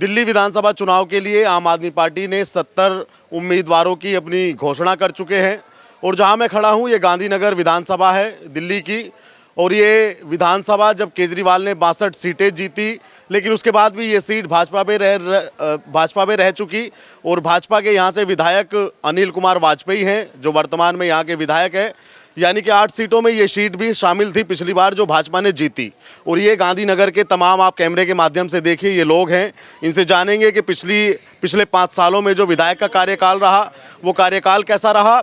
दिल्ली विधानसभा चुनाव के लिए आम आदमी पार्टी ने 70 उम्मीदवारों की अपनी घोषणा कर चुके हैं और जहां मैं खड़ा हूं ये गांधीनगर विधानसभा है दिल्ली की। और ये विधानसभा जब केजरीवाल ने 62 सीटें जीती, लेकिन उसके बाद भी ये सीट भाजपा में रह चुकी और भाजपा के यहाँ से विधायक अनिल कुमार वाजपेयी हैं जो वर्तमान में यहाँ के विधायक हैं। यानी कि 8 सीटों में ये सीट भी शामिल थी पिछली बार जो भाजपा ने जीती। और ये गांधीनगर के तमाम आप कैमरे के माध्यम से देखिए ये लोग हैं, इनसे जानेंगे कि पिछले 5 सालों में जो विधायक का कार्यकाल रहा वो कार्यकाल कैसा रहा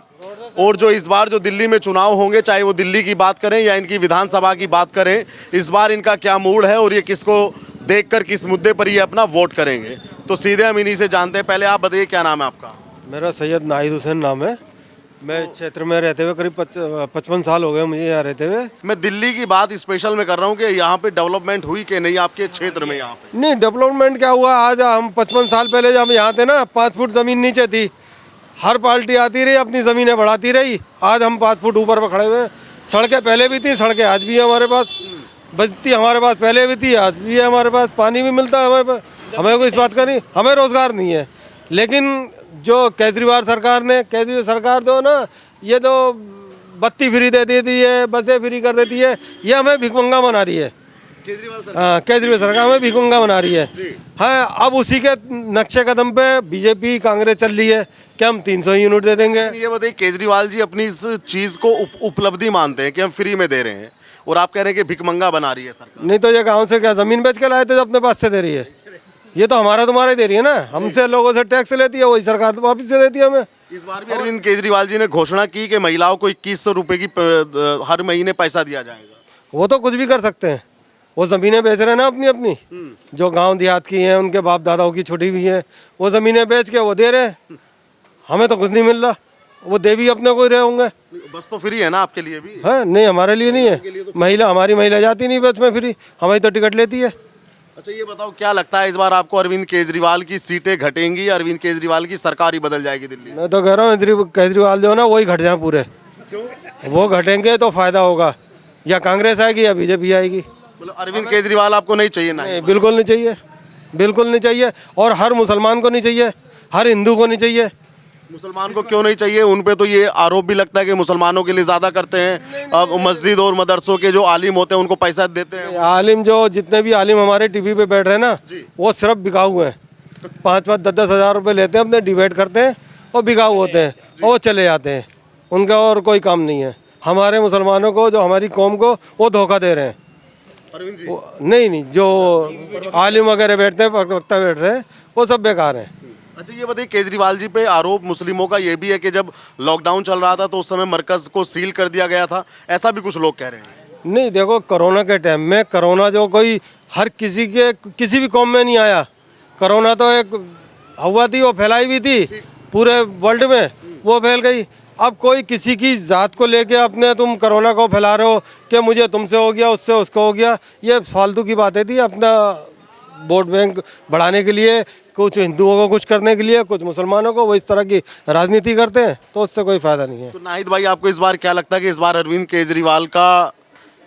और जो इस बार जो दिल्ली में चुनाव होंगे, चाहे वो दिल्ली की बात करें या इनकी विधानसभा की बात करें, इस बार इनका क्या मूड है और ये किसको देखकर किस मुद्दे पर ये अपना वोट करेंगे। तो सीधे हम इन्हीं से जानते हैं। पहले आप बताइए क्या नाम है आपका? मेरा सैयद नाहिद हुसैन नाम है। मैं क्षेत्र में रहते हुए करीब 55 साल हो गए मुझे यहाँ रहते हुए। मैं दिल्ली की बात स्पेशल में कर रहा हूँ कि यहाँ पे डेवलपमेंट हुई कि नहीं आपके क्षेत्र में? यहाँ पे नहीं, डेवलपमेंट क्या हुआ। आज हम 55 साल पहले जब यहाँ थे ना 5 फुट ज़मीन नीचे थी, हर पार्टी आती रही अपनी ज़मीनें बढ़ाती रही। आज हम 5 फुट ऊपर पर खड़े हुए हैं। सड़कें पहले भी थी, सड़कें आज भी है हमारे पास, बजती हमारे पास पहले भी थी, आज भी है हमारे पास, पानी भी मिलता है हमारे पास। हमें कोई इस बात का नहीं, हमें रोज़गार नहीं है। लेकिन जो केजरीवाल सरकार दो ना, ये तो बत्ती फ्री दे देती है, बसें फ्री कर देती है, ये हमें भिखमंगा बना रही है। केजरीवाल सरकार हमें भिखमंगा बना रही है। हाँ, अब उसी के नक्शे कदम पे बीजेपी कांग्रेस चल रही है कि हम 300 यूनिट दे देंगे। ये बताइए, केजरीवाल जी अपनी इस चीज़ को उपलब्धि मानते हैं कि हम फ्री में दे रहे हैं और आप कह रहे हैं कि भिखमंगा बना रही है सरकार? नहीं तो ये गाँव से क्या ज़मीन बेच के लाए थे जो अपने पास से दे रही है? ये तो हमारा तुम्हारा ही दे रही है ना, हमसे लोगों से टैक्स लेती है, वही सरकार तो वापस से देती है हमें। इस बार भी अरविंद केजरीवाल जी ने घोषणा की कि महिलाओं को 2100 रुपए की हर महीने पैसा दिया जाएगा। वो तो कुछ भी कर सकते हैं, वो ज़मीनें बेच रहे हैं ना अपनी अपनी, जो गांव देहात की हैं, उनके बाप दादाओं की छुट्टी भी है, वो ज़मीनें बेच के वो दे रहे हैं। हमें तो कुछ नहीं मिल रहा, वो दे भी अपने को ही रहे होंगे। बस तो फ्री है ना आपके लिए भी? है नहीं, हमारे लिए नहीं है। महिला, हमारी महिला जाती नहीं बस में फ्री, हमारी तो टिकट लेती है। अच्छा, ये बताओ क्या लगता है इस बार आपको अरविंद केजरीवाल की सीटें घटेंगी, अरविंद केजरीवाल की सरकार ही बदल जाएगी दिल्ली? मैं तो कह रहा हूँ केजरीवाल जो है ना वही घट जाए पूरे। क्यों? वो घटेंगे तो फायदा होगा, या कांग्रेस आएगी या बीजेपी आएगी। मतलब अरविंद केजरीवाल आपको नहीं चाहिए? नहीं, बिल्कुल नहीं चाहिए, बिल्कुल नहीं चाहिए। और हर मुसलमान को नहीं चाहिए, हर हिंदू को नहीं चाहिए। मुसलमान को क्यों नहीं चाहिए? उन पे तो ये आरोप भी लगता है कि मुसलमानों के लिए ज़्यादा करते हैं। अब मस्जिद और मदरसों के जो आलिम होते हैं उनको पैसा देते हैं। आलिम जो जितने भी आलिम हमारे टीवी पे बैठ रहे हैं ना, वो सिर्फ बिकाऊ हैं। 5-5, 10-10 हज़ार रुपये लेते हैं, अपने डिबेट करते हैं और बिकाऊ होते हैं और वो चले जाते हैं। उनका और कोई काम नहीं है। हमारे मुसलमानों को, जो हमारी कौम को, वो धोखा दे रहे हैं। अरविंद जी नहीं, जो आलिम वगैरह बैठते हैं, वक्ता बैठ रहे हैं, वो सब बेकार हैं। अच्छा, ये बताइए, केजरीवाल जी पे आरोप मुस्लिमों का ये भी है कि जब लॉकडाउन चल रहा था तो उस समय मरकज को सील कर दिया गया था, ऐसा भी कुछ लोग कह रहे हैं। नहीं, देखो कोरोना के टाइम में, कोरोना जो कोई हर किसी भी कौम में नहीं आया। कोरोना तो एक हुआ थी, वो फैलाई भी थी पूरे वर्ल्ड में, वो फैल गई। अब कोई किसी की जात को लेके अपने तुम कोरोना को फैला रहे हो कि मुझे तुमसे हो गया, उससे उसको हो गया, ये फालतू की बातें थी। अपना वोट बैंक बढ़ाने के लिए, कुछ हिंदुओं को कुछ करने के लिए, कुछ मुसलमानों को, वो इस तरह की राजनीति करते हैं, तो उससे कोई फायदा नहीं है। तो नाहिद भाई, आपको इस बार क्या लगता है कि इस बार अरविंद केजरीवाल का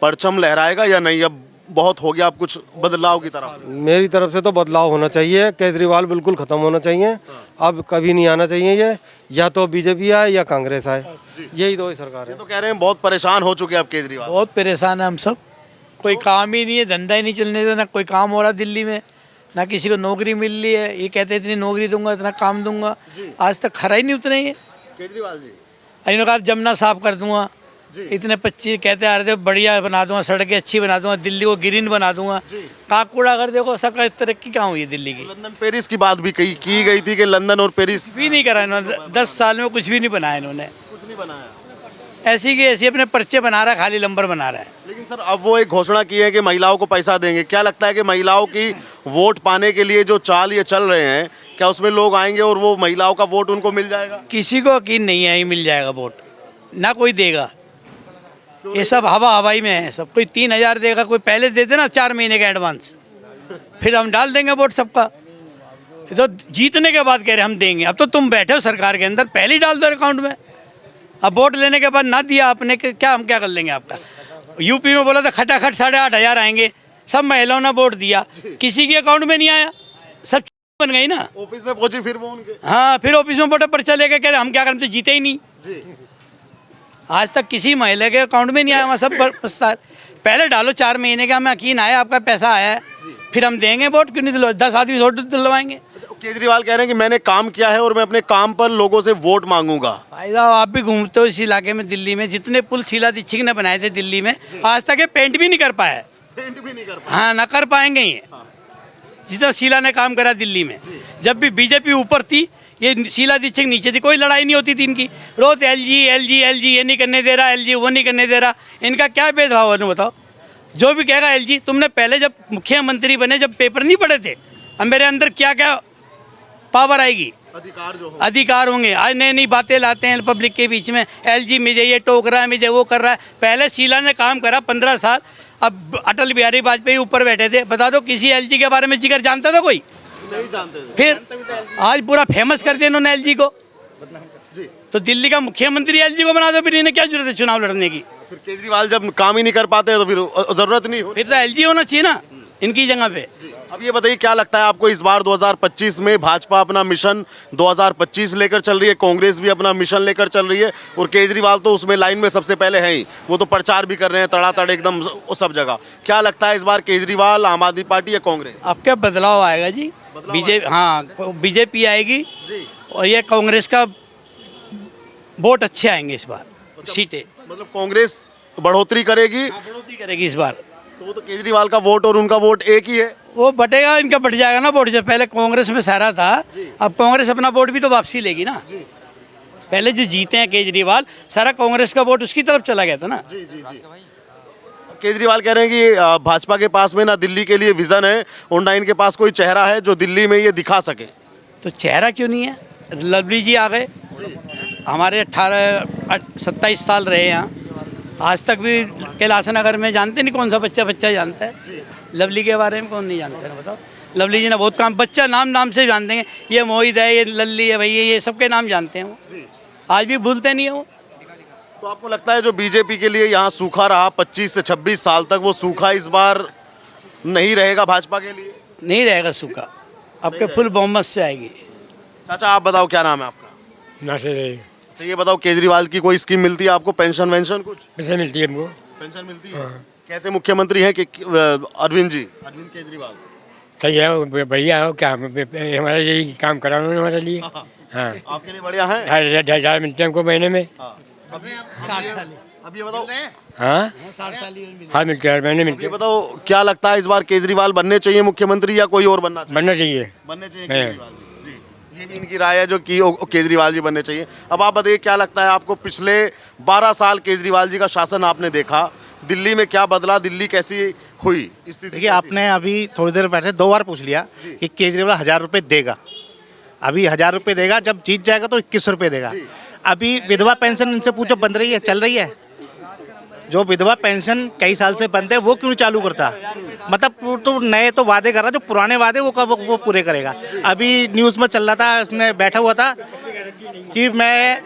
परचम लहराएगा या नहीं? अब बहुत हो गया, अब कुछ बदलाव की तरफ? मेरी तरफ से तो बदलाव होना चाहिए। केजरीवाल बिल्कुल ख़त्म होना चाहिए, अब कभी नहीं आना चाहिए ये। या तो बीजेपी आए या कांग्रेस आए, यही दो ही सरकार है। तो कह रहे हैं बहुत परेशान हो चुके हैं अब केजरीवाल। बहुत परेशान है हम सब, कोई काम ही नहीं है, धंधा ही नहीं चलने देता, ना कोई काम हो रहा दिल्ली में, ना किसी को नौकरी मिल रही है। ये कहते इतनी नौकरी दूंगा, इतना काम दूंगा, आज तक खरा ही नहीं उतने ही केजरीवाल जी। इन्होंने कहा जमुना साफ कर दूंगा, इतने 25 कहते आ रहे थे बढ़िया बना दूंगा, सड़कें अच्छी बना दूंगा, दिल्ली को ग्रीन बना दूंगा। कहाँ कूड़ा कर देखो, सबका तरक्की कहाँ हुई है दिल्ली की? लंदन पेरिस की बात भी की गई थी कि लंदन और पेरिस भी नहीं करा इन्होंने, 10 साल में कुछ भी नहीं बनाया इन्होंने। कुछ नहीं बनाया, ऐसी की ऐसी अपने पर्चे बना रहा है, खाली नंबर बना रहा है। लेकिन सर अब वो एक घोषणा की है कि महिलाओं को पैसा देंगे। क्या लगता है कि महिलाओं की वोट पाने के लिए जो चाल ये चल रहे हैं, क्या उसमें लोग आएंगे और वो महिलाओं का वोट उनको मिल जाएगा? किसी को यकीन नहीं है मिल जाएगा वोट, ना कोई देगा। ये सब हवाई में है। सब कोई 3000 देगा, कोई पहले दे देना 4 महीने का एडवांस, फिर हम डाल देंगे वोट सबका। तो जीतने के बाद कह रहे हम देंगे। अब तो तुम बैठे हो सरकार के अंदर, पहले ही डाल दो अकाउंट में। अब वोट लेने के बाद ना दिया आपने, क्या हम क्या कर लेंगे आपका? यूपी में बोला था खटाखट 8,500 आएंगे, सब महिलाओं ने वोट दिया, किसी के अकाउंट में नहीं आया, सब बन गई ना। ऑफिस में पहुंची फिर वो उनके। हाँ, फिर ऑफिस में बोटे पर्चा लेके कह रहे हम क्या करें, तो जीते ही नहीं। जी। आज तक किसी महिला के अकाउंट में नहीं आया, वहाँ सब प्रस्ताव पहले डालो 4 महीने का, हमें यकीन आया आपका पैसा आया है, फिर हम देंगे वोट, क्यों नहीं दिलवा, 10 आदमी वोट दिलवाएंगे। केजरीवाल कह रहे हैं कि मैंने काम किया है और मैं अपने काम पर लोगों से वोट मांगूंगा। भाई साहब, आप भी घूमते हो इस इलाके में, दिल्ली में जितने पुल शीला दीक्षित ने बनाए थे दिल्ली में, आज तक ये पेंट भी नहीं कर पाया है। पेंट भी नहीं कर हाँ, ना कर पाएंगे ये, जितना शीला ने काम करा दिल्ली में। जब भी बीजेपी ऊपर थी, ये शीला दीक्षित नीचे थी, कोई लड़ाई नहीं होती थी इनकी। रोज एलजी एलजी एलजी, ये नहीं करने दे रहा, एलजी वो नहीं करने दे रहा। इनका क्या भेदभाव है बताओ। जो भी कहेगा एलजी, तुमने पहले जब मुख्यमंत्री बने, जब पेपर नहीं पढ़े थे, अब मेरे अंदर क्या क्या पावर आएगी, अधिकार जो हो। अधिकार होंगे। आज नई नई बातें लाते हैं पब्लिक के बीच में, एलजी मुझे ये टोक रहा है, मुझे वो कर रहा है। पहले शीला ने काम करा 15 साल, अब अटल बिहारी वाजपेयी ऊपर बैठे थे। बता दो किसी एलजी के बारे में जिक्र जानता था कोई? नहीं जानते थे। फिर आज पूरा फेमस कर दिया इन्होंने एलजी को। जी। तो दिल्ली का मुख्यमंत्री एलजी को बना दो, फिर इन्हें क्या जरूरत है चुनाव लड़ने की? फिर केजरीवाल जब काम ही नहीं कर पाते तो फिर जरूरत नहीं हो। फिर तो एलजी होना चाहिए ना इनकी जगह पे। अब ये बताइए, क्या लगता है आपको इस बार 2025 में भाजपा अपना मिशन 2025 लेकर चल रही है, कांग्रेस भी अपना मिशन लेकर चल रही है, और केजरीवाल तो उसमें लाइन में सबसे पहले है ही, वो तो प्रचार भी कर रहे हैं तड़ातड़ एकदम सब जगह। क्या लगता है इस बार केजरीवाल, आम आदमी पार्टी या कांग्रेस? अब क्या बदलाव आएगा जी? बीजेपी, हाँ बीजेपी आएगी जी। और ये कांग्रेस का वोट अच्छे आएंगे इस बार, सीटें मतलब कांग्रेस बढ़ोतरी करेगी, बढ़ोतरी करेगी इस बार। तो केजरीवाल का वोट और उनका वोट एक ही है। वो बटेगा, इनका बढ़ जाएगा ना वोट। जब पहले कांग्रेस में सारा था, अब कांग्रेस अपना वोट भी तो वापसी लेगी ना। पहले जो जीते हैं केजरीवाल, सारा कांग्रेस का वोट उसकी तरफ चला गया था ना। जी जी जी। केजरीवाल कह रहे हैं कि भाजपा के पास में ना दिल्ली के लिए विजन है और ना इनके पास कोई चेहरा है जो दिल्ली में ये दिखा सके। तो चेहरा क्यों नहीं है? लवली जी आ गए, हमारे 27 साल रहे यहाँ, आज तक भी कैलाश नगर में जानते नहीं कौन सा बच्चा जानता है। लवली के बारे में कौन नहीं जानता है बताओ? लवली जी ने बहुत काम, बच्चा नाम से जान देंगे, ये मोहित है, ये लल्ली है, भैया ये सबके नाम जानते हैं वो, आज भी भूलते नहीं है वो। तो आपको लगता है जो बीजेपी के लिए यहाँ सूखा रहा 25 से 26 साल तक, वो सूखा इस बार नहीं रहेगा भाजपा के लिए? नहीं रहेगा सूखा, आपके फुल बहुमत से आएगी। चाचा आप बताओ, क्या नाम है आपका? नासिर है। अच्छा ये बताओ, केजरीवाल की कोई स्कीम मिलती है आपको, पेंशन वेंशन कुछ? पैसे मिलती है हमको। पेंशन मिलती है। कैसे मुख्यमंत्री हैं कि अरविंद केजरीवाल? सही है, वो बढ़िया हो। क्या हमारा यही काम करा उन्होंने हमारे लिए। हाँ, आपके लिए बढ़िया है। 2,000 मिलते हैं हमको महीने में। 60 साल अब ये बताओ, हाँ 60 साल ही मिले। हाँ मिलते हैं, महीने मिलते ये हैं। बताओ क्या लगता है इस बार केजरीवाल बनने चाहिए मुख्यमंत्री या कोई और बनना चाहिए? बनना चाहिए। बनने चाहिए केजरीवाल जी। ये भी इनकी राय है जो कि केजरीवाल जी बनने चाहिए। अब आप बताइए, क्या लगता है आपको, पिछले 12 साल केजरीवाल जी का शासन आपने देखा, दिल्ली में क्या बदला, दिल्ली कैसी हुई स्थिति? देखिए, आपने अभी थोड़ी देर पहले 2 बार पूछ लिया कि केजरीवाल 1000 रुपये देगा। अभी 1000 रुपये देगा, जब जीत जाएगा तो 21 रुपये देगा। अभी विधवा पेंशन इनसे पूछो, बंद रही है, चल रही है? जो विधवा पेंशन कई साल से बंद है, वो क्यों चालू करता? मतलब वो तो नए तो वादे कर रहा, जो पुराने वादे वो कब वो पूरे करेगा। अभी न्यूज़ में चल रहा था, उसमें बैठा हुआ था कि मैं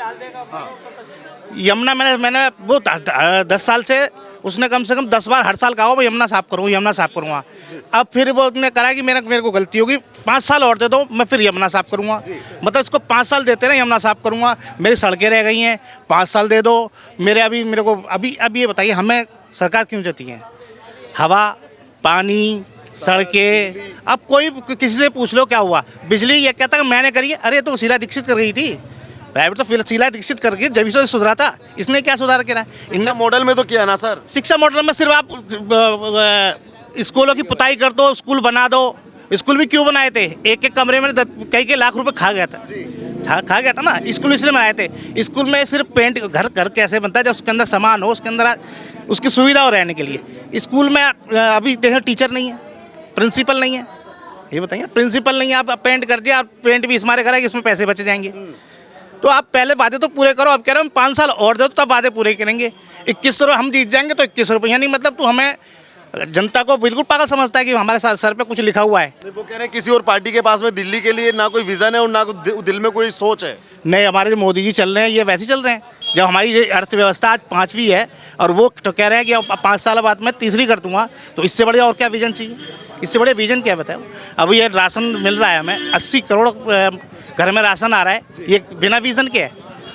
यमुना, मैंने वो 10 साल से उसने कम से कम 10 बार हर साल कहा हो मैं यमुना साफ करूँगा, यमुना साफ करूँगा। अब फिर वो उसने करा कि मेरे को गलती होगी, 5 साल और दे दो, मैं फिर यमुना साफ करूँगा। मतलब इसको 5 साल देते ना, यमुना साफ करूँगा। मेरी सड़कें रह गई हैं, 5 साल दे दो। मेरे को अभी ये बताइए, हमें सरकार क्यों देती है? हवा, पानी, सड़कें। अब कोई किसी से पूछ लो क्या हुआ, बिजली ये कहता है मैंने करी है। अरे तो शीला दीक्षित कर गई थी, प्राइवेट तो फिर शीला दीक्षित करके जब से सुधरा था। इसने क्या सुधार किया है? शिक्षा मॉडल में तो किया है ना सर। शिक्षा मॉडल में सिर्फ आप स्कूलों की पुताई कर दो, स्कूल बना दो। स्कूल भी क्यों बनाए थे? एक कमरे में कई लाख रुपए खा गया था, खा गया था ना। स्कूल इसलिए बनाए थे। स्कूल में सिर्फ पेंट, घर कैसे बनता है जब उसके अंदर सामान हो, उसके अंदर उसकी सुविधा हो रहने के लिए। स्कूल में अभी देखें टीचर नहीं है, प्रिंसिपल नहीं है। ये बताइए, प्रिंसिपल नहीं है, आप पेंट कर दिया, आप पेंट भी इस मारे करेंगे, इसमें पैसे बच जाएंगे। तो आप पहले वादे तो पूरे करो। अब कह रहे हम 5 साल और दो तो तब वादे पूरे करेंगे। 21 रुपये हम जीत जाएंगे तो 21 रुपये, यानी मतलब तो हमें जनता को बिल्कुल पागल समझता है कि हमारे सर पे कुछ लिखा हुआ है। वो कह रहे हैं किसी और पार्टी के पास में दिल्ली के लिए ना कोई विजन है और ना दिल में कोई सोच है। नहीं, हमारे जो मोदी जी चल रहे हैं ये वैसे ही चल रहे हैं। जब हमारी ये अर्थव्यवस्था आज 5वीं है और वो तो कह रहे हैं कि 5 साल बाद मैं तीसरी कर दूंगा, तो इससे बढ़िया और क्या विजन चाहिए? इससे बड़े विजन क्या बताओ। अभी ये राशन मिल रहा है हमें 80 करोड़ घर में राशन आ रहा है, ये बिना विजन के है।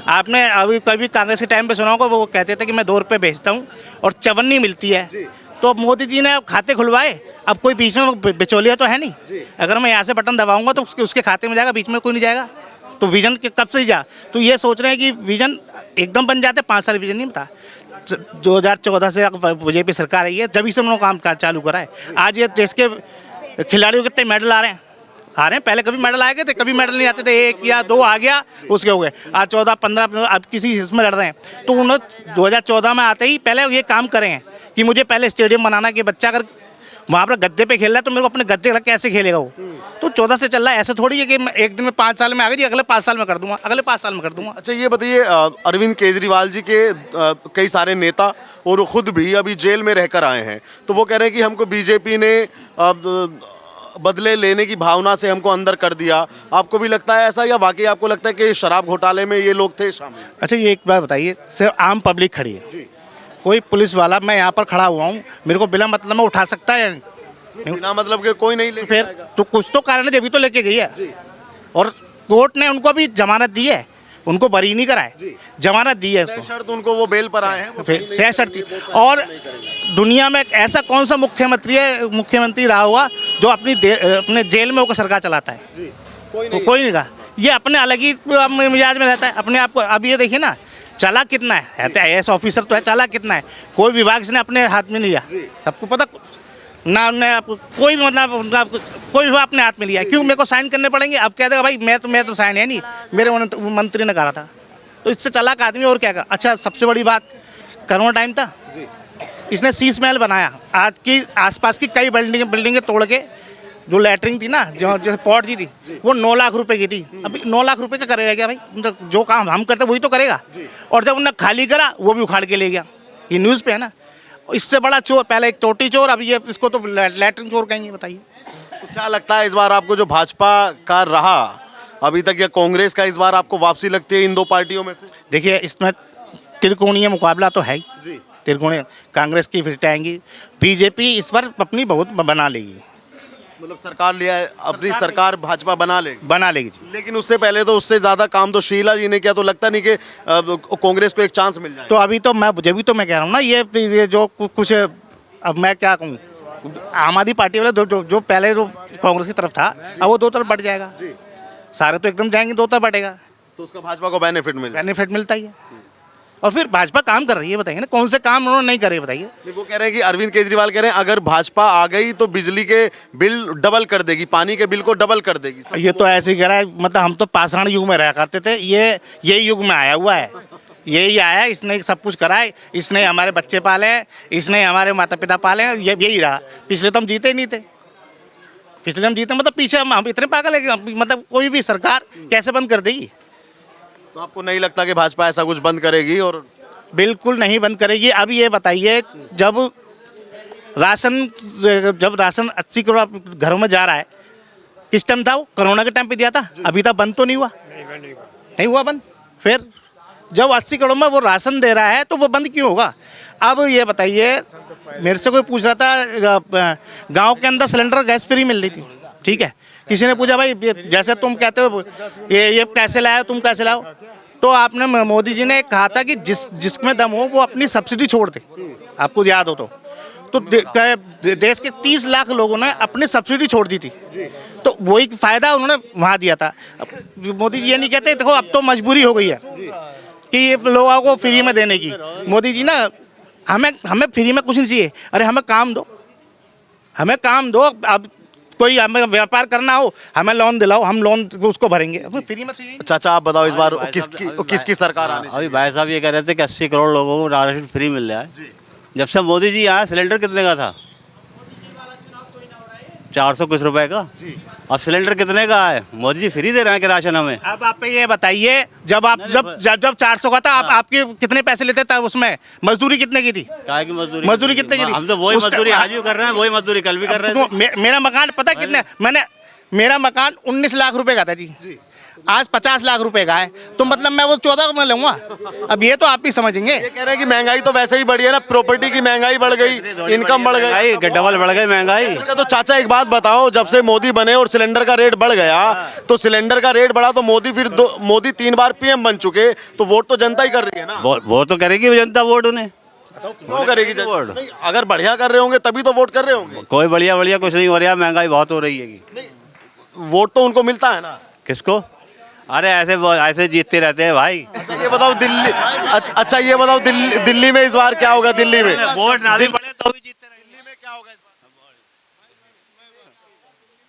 आपने अभी कभी कांग्रेस के टाइम पे सुना होगा, वो कहते थे कि मैं 2 रुपये बेचता हूँ और चवन्नी मिलती है। तो मोदी जी ने खाते खुलवाए, अब कोई बीच में बिचौलिया तो है नहीं। अगर मैं यहाँ से बटन दबाऊंगा तो उसके खाते में जाएगा, बीच में कोई नहीं जाएगा। तो विजन के कब से जा, तो ये सोच रहे हैं कि विजन एकदम बन जाते, 5 साल विजन नहीं बता। 2014 से बीजेपी सरकार आई है, जब से उन्होंने काम चालू करा है। आज ये देश के खिलाड़ियों कितने मेडल आ रहे हैं, पहले कभी मेडल आए थे, कभी मेडल नहीं आते थे, 1 या 2 आ गया उसके हो गए। आज 14-15 अब किसी इसमें लड़ रहे हैं। तो उन्होंने 2014 में आते ही पहले ये काम करे हैं कि मुझे पहले स्टेडियम बनाना, कि बच्चा अगर वहाँ पर गद्दे पे खेल रहा है तो मेरे को अपने गद्दे कैसे खेलेगा वो। तो 14 से चल रहा है, ऐसे थोड़ी है कि मैं एक दिन में 5 साल में आ गई, अगले 5 साल में कर दूंगा, अगले 5 साल में कर दूंगा। अच्छा, ये बताइए, अरविंद केजरीवाल जी के कई सारे नेता और खुद भी अभी जेल में रहकर आए हैं, तो वो कह रहे हैं कि हमको बीजेपी ने बदले लेने की भावना से हमको अंदर कर दिया। आपको भी लगता है ऐसा, या वाकई आपको लगता है कि शराब घोटाले में ये लोग थे शामिल? अच्छा, ये एक बात बताइए, सिर्फ आम पब्लिक खड़ी है, कोई पुलिस वाला, मैं यहाँ पर खड़ा हुआ हूँ, मेरे को बिना मतलब में उठा सकता है? बिना मतलब के कोई नहीं ले फिर तो कुछ तो कारण है, जब भी तो लेके गई है। और कोर्ट ने उनको भी जमानत दी है, उनको बरी नहीं करा है, जमानत दी है उसको। शर्त उनको वो बेल पर आए हैं, फिर शर्त। और दुनिया में ऐसा कौन सा मुख्यमंत्री रहा हुआ जो अपने जेल में होकर सरकार चलाता है? तो कोई नहीं कहा। ये अपने अलग ही मिजाज में रहता है अपने आप को। अब ये देखिए ना, चला कितना है, IAS ऑफिसर तो है, चला कितना है, कोई विभाग इसने अपने हाथ में नहीं लिया। सबको पता ना, कोई भी मतलब कोई विभाग अपने हाथ में लिया। क्यों मेरे को साइन करने पड़ेंगे? अब कह देगा भाई मैं तो साइन है नहीं, मेरे मंत्री ने कहा था। तो इससे चालाक आदमी और क्या कर। अच्छा, सबसे बड़ी बात, कोरोना टाइम था, इसने शीश महल बनाया। आज की आसपास की कई बिल्डिंगें तोड़ के, जो लैटरिन थी ना, जो पॉट जी थी, वो 9 लाख रुपए की थी। अभी 9 लाख रुपए का करेगा क्या भाई? मतलब जो काम हम करते वही तो करेगा। और जब उन्होंने खाली करा, वो भी उखाड़ के ले गया। ये न्यूज़ पे है ना। इससे बड़ा चोर, पहले एक टोटी चोर, अभी ये इसको तो लैटरिन चोर कहेंगे। बताइए, तो क्या लगता है इस बार आपको, जो भाजपा का रहा अभी तक, या कांग्रेस का इस बार आपको वापसी लगती है इन दो पार्टियों में से? देखिए, इसमें त्रिकोणीय मुकाबला तो है ही। त्रिकोणीय, कांग्रेस की फिर आएंगी, बीजेपी इस बार अपनी बहुत बना लेगी। मतलब सरकार लिया है, अपनी सरकार भाजपा बना लेगी जी। लेकिन उससे पहले तो, उससे ज्यादा काम तो शीला जी ने किया, तो लगता नहीं कि कांग्रेस को एक चांस मिल जाए? तो अभी तो मैं कह रहा हूँ ना, ये जो कुछ, अब मैं क्या कहूँ, आम आदमी पार्टी वाले जो पहले जो कांग्रेस की तरफ था, अब वो 2 तरफ बढ़ जाएगा। सारे तो एकदम जाएंगे, 2 तरफ बढ़ेगा, तो उसका भाजपा को बेनिफिट मिलता ही है। और फिर भाजपा काम कर रही है, बताइए ना, कौन से काम उन्होंने नहीं करे, बताइए। वो कह रहे हैं कि अरविंद केजरीवाल कह रहे हैं, अगर भाजपा आ गई तो बिजली के बिल डबल कर देगी, पानी के बिल को डबल कर देगी। ये तो ऐसे ही कह रहा है, मतलब हम तो पाषाण युग में रहा करते थे, ये युग में आया हुआ है, यही आया, इसने सब कुछ करा है, इसने हमारे बच्चे पाले हैं, इसने हमारे माता पिता पाले हैं, यही रहा। पिछले तो हम जीते ही नहीं थे, मतलब पीछे हम इतने पागल है कि मतलब कोई भी सरकार कैसे बंद कर देगी? तो आपको नहीं लगता कि भाजपा ऐसा कुछ बंद करेगी? और बिल्कुल नहीं बंद करेगी। अब ये बताइए, जब राशन 80 करोड़ घरों में जा रहा है, किस टाइम था वो? कोरोना के टाइम पे दिया था, अभी तक बंद तो नहीं हुआ। नहीं हुआ बंद। फिर जब 80 करोड़ में वो राशन दे रहा है तो वो बंद क्यों होगा? अब ये बताइए, मेरे से कोई पूछ रहा था, गांव के अंदर सिलेंडर गैस फ्री मिल रही थी, ठीक है, किसी ने पूछा भाई जैसे तुम कहते हो ये कैसे लाए, तुम कैसे लाओ? तो आपने, मोदी जी ने कहा था कि जिसमें दम हो वो अपनी सब्सिडी छोड़ दे, आपको याद हो तो देश के 30 लाख लोगों ने अपनी सब्सिडी छोड़ दी थी। तो वही फायदा उन्होंने वहाँ दिया था। मोदी जी ये नहीं कहते, देखो अब तो मजबूरी हो गई है कि ये लोगों को फ्री में देने की। मोदी जी ना, हमें फ्री में कुछ नहीं चाहिए, अरे हमें काम दो। अब कोई हमें व्यापार करना हो, हमें लोन दिलाओ, हम लोन उसको भरेंगे, फ्री में चाहिए। चाचा आप बताओ, इस बार किसकी सरकार आने? अभी भाई साहब ये कह रहे थे कि 80 करोड़ लोगों को राशन फ्री मिल रहा है। जब से मोदी जी आए, सिलेंडर कितने का था? 400 कुछ रुपए का। अब सिलेंडर कितने का है? मोदी जी फ्री दे रहे हैं कि राशन हमें? अब आप ये बताइए, जब 400 का था, आपके कितने पैसे लेते थे? उसमें मजदूरी कितने की थी? क्या की मजदूरी कितने की थी? हम तो वही मजदूरी आज भी कर रहे हैं, वही मजदूरी कल भी कर रहे थे। मेरा मकान पता कितने, मेरा मकान 19 लाख रुपए का था जी, आज 50 लाख रुपए का है, तो मतलब मैं वो 14 में लूंगा। अब ये तो आप ही समझेंगे। ये कह रहे हैं कि महंगाई तो वैसे ही बढ़ी है ना, प्रॉपर्टी की महंगाई बढ़ गई, इनकम बढ़ गई, डबल बढ़ गई महंगाई। अच्छा तो चाचा एक बात बताओ, जब से मोदी बने और सिलेंडर का रेट बढ़ गया, तो सिलेंडर का रेट बढ़ा तो मोदी 3 बार पीएम बन चुके, तो वोट तो जनता ही कर रही है ना। वो तो करेगी जनता वोट उन्हें। क्यों करेगी जनता? नहीं, अगर बढ़िया कर रहे होंगे तभी तो वोट कर रहे होंगे। कोई बढ़िया बढ़िया कुछ नहीं हो रहा, महंगाई बहुत हो रही है। वोट तो उनको मिलता है ना। किसको? अरे ऐसे जीतते रहते हैं भाई। अच्छा ये बताओ दिल्ली, अच्छा ये बताओ दिल्ली में इस बार क्या होगा? दिल्ली में वोट ना भी पड़े तो भी जीतते रहेंगे। दिल्ली में क्या होगा इस बार?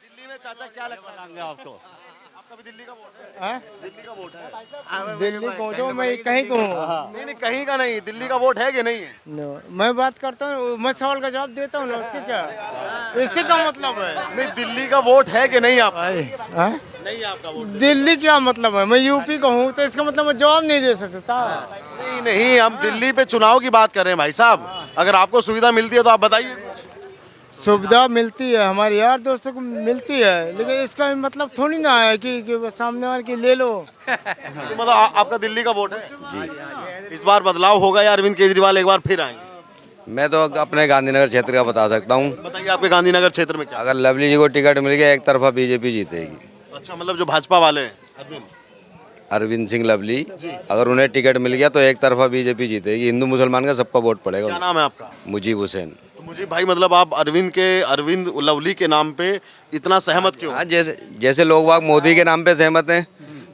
दिल्ली में चाचा क्या लगता है आपको? आपका भी दिल्ली का वोट है? दिल्ली का वोट है? दिल्ली को जो मैं कहीं को हूँ। नहीं कहीं का नहीं, दिल्ली का वोट है कि नहीं है? मैं बात करता हूँ, मैं सवाल का जवाब देता हूँ ना, उसके क्या इससे क्या मतलब है? नहीं दिल्ली का वोट है कि नहीं आप? हाँ? नहीं है आपका वोट। दिल्ली क्या मतलब है? मैं यूपी का हूँ, तो इसका मतलब मैं जवाब नहीं दे सकता। नहीं नहीं, हम दिल्ली पे चुनाव की बात कर रहे हैं भाई साहब। अगर आपको सुविधा मिलती है तो आप बताइए। सुविधा मिलती है, हमारे यार दोस्तों को मिलती है, लेकिन इसका मतलब थोड़ी ना है कि सामने वाले की ले लो। तो मतलब आपका दिल्ली का वोट है जी? इस बार बदलाव होगा या अरविंद केजरीवाल एक बार फिर आएंगे? मैं तो अपने गांधीनगर क्षेत्र का बता सकता हूँ। बताइए आपके गांधीनगर क्षेत्र में क्या? अगर लवली जी को टिकट मिल गया, एक तरफा बीजेपी जीतेगी। अच्छा मतलब जो भाजपा वाले हैं अरविंद सिंह लवली, अगर उन्हें टिकट मिल गया तो एक तरफा बीजेपी जीतेगी। हिंदू मुसलमान का सबका वोट क्या पड़ेगा। नाम है आपका? मुजीब हुसैन। तो मुझे भाई मतलब आप अरविंद लवली के नाम पे इतना सहमत क्यों? हाँ, जैसे लोग बाग मोदी के नाम पे सहमत हैं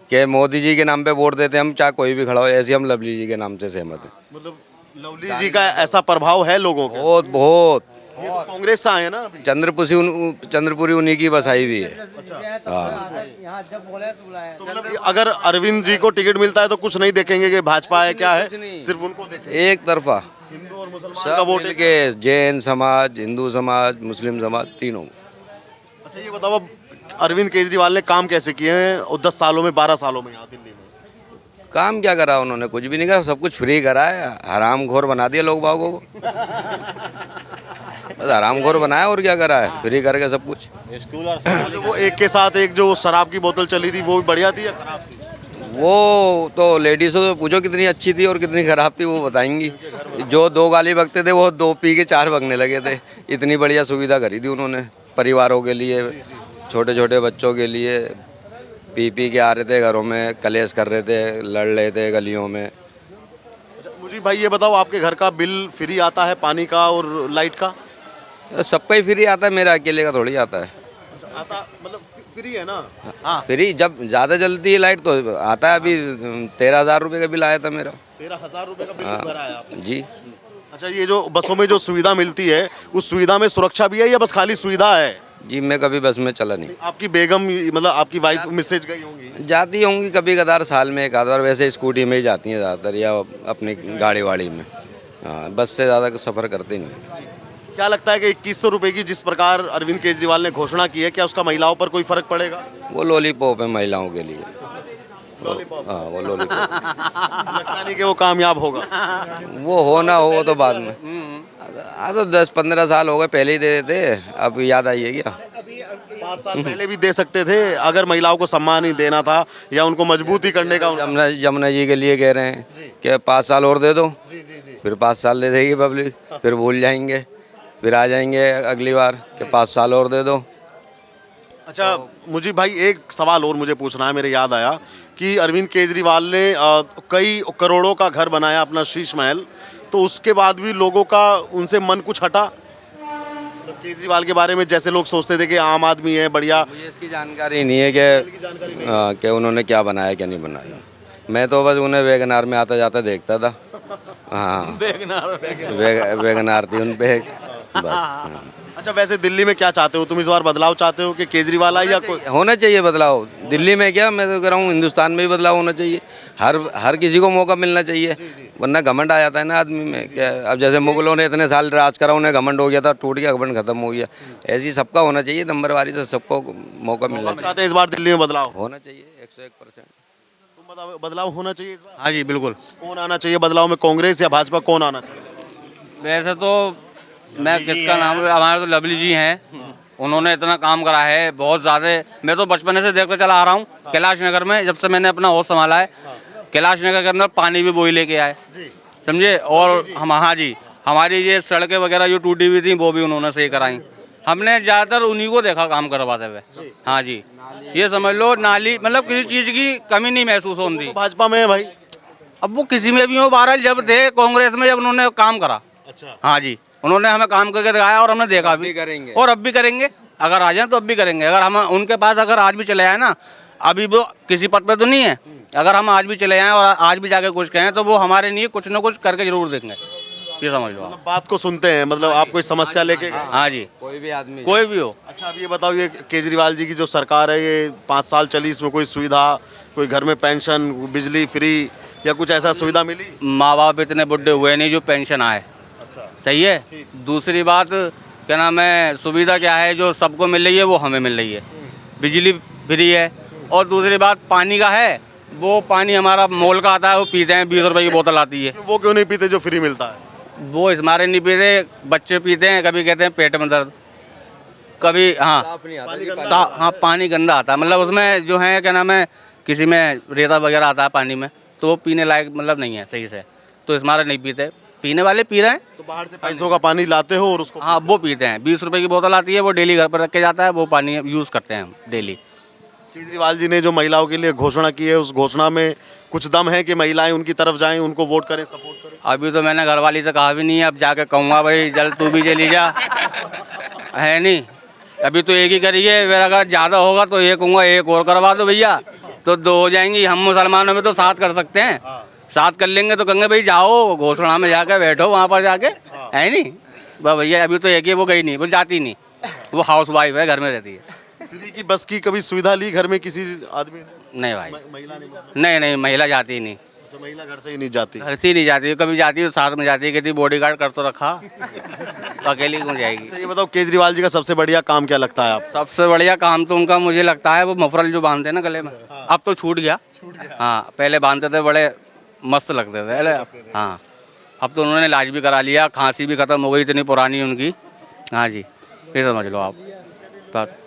कि मोदी जी के नाम पे वोट देते हैं हम, चाहे कोई भी खड़ा हो, ऐसे हम लवली जी के नाम से सहमत हैं। मतलब लवली जी का ऐसा प्रभाव है लोगों पे? बहुत बहुत। ये तो कांग्रेस से आए हैं ना अभी। चंद्रपुरी उन्हीं की बसाई हुई है। हाँ, तो मतलब अगर अरविंद जी को टिकट मिलता है तो कुछ नहीं देखेंगे कि भाजपा है क्या है, सिर्फ उनको देखेंगे। एक तरफा हिंदू और मुसलमान का सब वोट मिल के, जैन समाज, हिंदू समाज, मुस्लिम समाज, तीनों। अच्छा ये बताओ अब अरविंद केजरीवाल ने काम कैसे किए हैं और 10 सालों में 12 सालों में यहाँ दिल्ली में? काम क्या करा उन्होंने? कुछ भी नहीं करा, सब कुछ फ्री करा है। हराम खोर बना दिया लोग बागों को। बस हराम खोर बनाया और क्या करा है? फ्री करके सब कुछ। स्कूल और जो वो एक के साथ एक जो शराब की बोतल चली थी वो भी बढ़िया थी या खराब थी? वो तो लेडीज़ों से पूछो कितनी अच्छी थी और कितनी खराब थी, वो बताएंगी। जो 2 गाली बकते थे वो 2 पी के 4 बकने लगे थे। इतनी बढ़िया सुविधा करी थी उन्होंने परिवारों के लिए, छोटे छोटे बच्चों के लिए। पी के आ रहे थे घरों में, कलेश कर रहे थे, लड़ रहे थे गलियों में। मुझे भाई ये बताओ आपके घर का बिल फ्री आता है, पानी का और लाइट का? सबका ही फ्री आता है, मेरा अकेले का थोड़ी आता है। अच्छा आता मतलब फ्री है ना? हाँ फ्री जब ज़्यादा जलती है लाइट तो आता है। अभी 13,000 रुपये का बिल आया था मेरा। 13,000 रुपए का बिल भरा है आपने? जी। अच्छा ये जो बसों में जो सुविधा मिलती है उस सुविधा में सुरक्षा भी है या बस खाली सुविधा है? जी मैं कभी बस में चला नहीं। आपकी बेगम मतलब आपकी वाइफ मिसेज गई होंगी? जाती होंगी कभी कदार, साल में एक आध बार। वैसे स्कूटी में ही जाती हैं ज़्यादातर, या अपनी गाड़ी वाड़ी में। हाँ, बस से ज़्यादा सफ़र करते नहीं। क्या लगता है कि 2100 रुपए की जिस प्रकार अरविंद केजरीवाल ने घोषणा की है, क्या उसका महिलाओं पर कोई फर्क पड़ेगा? वो लॉलीपॉप है महिलाओं के लिए। लॉलीपॉप हाँ वो लॉलीपॉप। लगता नहीं कि वो कामयाब होगा। वो हो ना हो तो बाद में। हाँ तो 10-15 साल हो गए, पहले ही दे देते, अब याद आई है क्या? 5 साल पहले भी दे सकते थे अगर महिलाओं को सम्मान ही देना था या उनको मजबूती करने का। जमुना जी के लिए कह रहे हैं कि 5 साल और दे दो। फिर 5 साल दे देगी पब्लिक, फिर भूल जाएंगे, फिर आ जाएंगे अगली बार कि 5 साल और दे दो। अच्छा मुझे भाई एक सवाल और मुझे पूछना है, मेरे याद आया कि अरविंद केजरीवाल ने कई करोड़ों का घर बनाया अपना शीश महल, तो उसके बाद भी लोगों का उनसे मन कुछ हटा केजरीवाल के बारे में? जैसे लोग सोचते थे कि आम आदमी है बढ़िया। मुझे इसकी जानकारी नहीं है कि उन्होंने क्या बनाया क्या नहीं बनाया। मैं तो बस उन्हें वैगनार में आता जाता देखता था। हाँ वैगनार थी उन पे बस। हाँ। अच्छा वैसे दिल्ली में क्या चाहते हो तुम? इस बार बदलाव चाहते हो कि केजरीवाल आए या कोई? होना चाहिए बदलाव। दिल्ली में क्या, मैं तो कह रहा हूँ हिंदुस्तान में भी बदलाव होना चाहिए। हर किसी को मौका मिलना चाहिए, वरना घमंड आ जाता है ना आदमी में। क्या अब जैसे मुगलों ने इतने साल राज करा, उन्हें घमंड हो गया था, टूट गया, घमंड खत्म हो गया। ऐसी सबका होना चाहिए, नंबरवारी से सबको मौका मिलना चाहिए। चाहते हैं इस बार दिल्ली में बदलाव होना चाहिए 101%। तुम बताओ बदलाव होना चाहिए इस बार? हाँ जी बिल्कुल। कौन आना चाहिए बदलाव में, कांग्रेस या भाजपा, कौन आना चाहिए? वैसे तो मैं किसका नाम, हमारे तो लवली जी हैं, उन्होंने इतना काम करा है बहुत ज़्यादा। मैं तो बचपन से देखते चला आ रहा हूँ कैलाश नगर में, जब से मैंने अपना होश संभाला है। कैलाश नगर के अंदर पानी भी वही लेके आए, समझे। और हम, हाँ जी, हमारी ये सड़कें वगैरह जो टूटी हुई थी वो भी उन्होंने सही कराई। हमने ज़्यादातर उन्हीं को देखा काम करवाते हुए। हाँ जी, ये समझ लो नाली, मतलब किसी चीज़ की कमी नहीं महसूस होती। भाजपा में है भाई? अब वो किसी में भी हो, बहरहाल जब थे कांग्रेस में, जब उन्होंने काम करा। अच्छा। हाँ जी, उन्होंने हमें काम करके दिखाया और हमने देखा भी करेंगे और अब भी करेंगे। अगर आ जाए तो अब भी करेंगे। अगर हम उनके पास अगर आज भी चले आए ना, अभी वो किसी पद पे तो नहीं है, अगर हम आज भी चले आए और आज भी जाके कुछ कहें तो वो हमारे लिए कुछ ना कुछ करके जरूर देंगे, ये समझ लो आप। बात को सुनते हैं, मतलब आप कोई समस्या लेके? हाँ जी, कोई भी आदमी कोई भी हो। अच्छा, अब ये बताओ, ये केजरीवाल जी की जो सरकार है, ये 5 साल चली, इसमें कोई सुविधा, कोई घर में पेंशन, बिजली फ्री या कुछ ऐसा सुविधा मिली? माँ बाप इतने बुढ़े हुए नहीं जो पेंशन आए। अच्छा, सही है। दूसरी बात क्या नाम है, सुविधा क्या है जो सबको मिल रही है वो हमें मिल रही है। बिजली फ्री है। और दूसरी बात पानी का है, वो पानी हमारा मोल का आता है, वो पीते हैं, 20 रुपए की बोतल आती है। वो क्यों नहीं पीते जो फ्री मिलता है? वो हमारे नहीं पीते, बच्चे पीते हैं, कभी कहते हैं पेट में दर्द, कभी हाँ हाँ पानी गंदा आता है, मतलब उसमें जो है क्या नाम है, किसी में रेता वगैरह आता है पानी में, तो वो पीने लायक मतलब नहीं है सही से, तो हमारे नहीं पीते। पीने वाले पी रहे हैं, तो बाहर से पैसों का पानी लाते हो और उसको? हाँ वो पीते हैं। 20 रुपए की बोतल आती है, वो डेली घर पर रख के जाता है, वो पानी यूज़ करते हैं हम डेली। केजरीवाल जी ने जो महिलाओं के लिए घोषणा की है, उस घोषणा में कुछ दम है कि महिलाएं उनकी तरफ जाएं, उनको वोट करें, सपोर्ट करें? अभी तो मैंने घरवाली से कहा भी नहीं है, अब जाके कहूँगा भाई जल तू भी चली जा, है नहीं। अभी तो एक ही करी है, फिर अगर ज़्यादा होगा तो ये कहूँगा एक और करवा दो भैया, तो 2 हो जाएंगी। हम मुसलमानों में तो 7 कर सकते हैं, 7 कर लेंगे तो कहेंगे भाई जाओ घोषणा में जाके बैठो वहाँ पर जाके, है नहीं। बस भैया अभी तो एक ही, वो गई नहीं, वो जाती नहीं, वो हाउस वाइफ है, घर में रहती है। फ्री की बस की कभी सुविधा ली घर में किसी आदमी ने? नहीं भाई, महिला ने? नहीं महिला जाती ही नहीं, अच्छा, महिला घर से ही नहीं जाती? घर से ही नहीं जाती, कभी जाती है तो साथ में जाती है, कहती बॉडीगार्ड कर तो रखा, तो अकेली क्यों जाएगी। अच्छा, ये बताओ, केजरीवाल जी का सबसे बढ़िया काम क्या लगता है आप? सबसे बढ़िया काम तो उनका मुझे लगता है वो मफरल जो बांधते हैं ना गले में, अब तो छूट गया। हाँ पहले बांधते थे, बड़े मस्त लगते थे। अरे हाँ, अब तो उन्होंने इलाज भी करा लिया, खांसी भी खत्म हो गई, इतनी पुरानी उनकी। हाँ जी, ये समझ लो आप बस।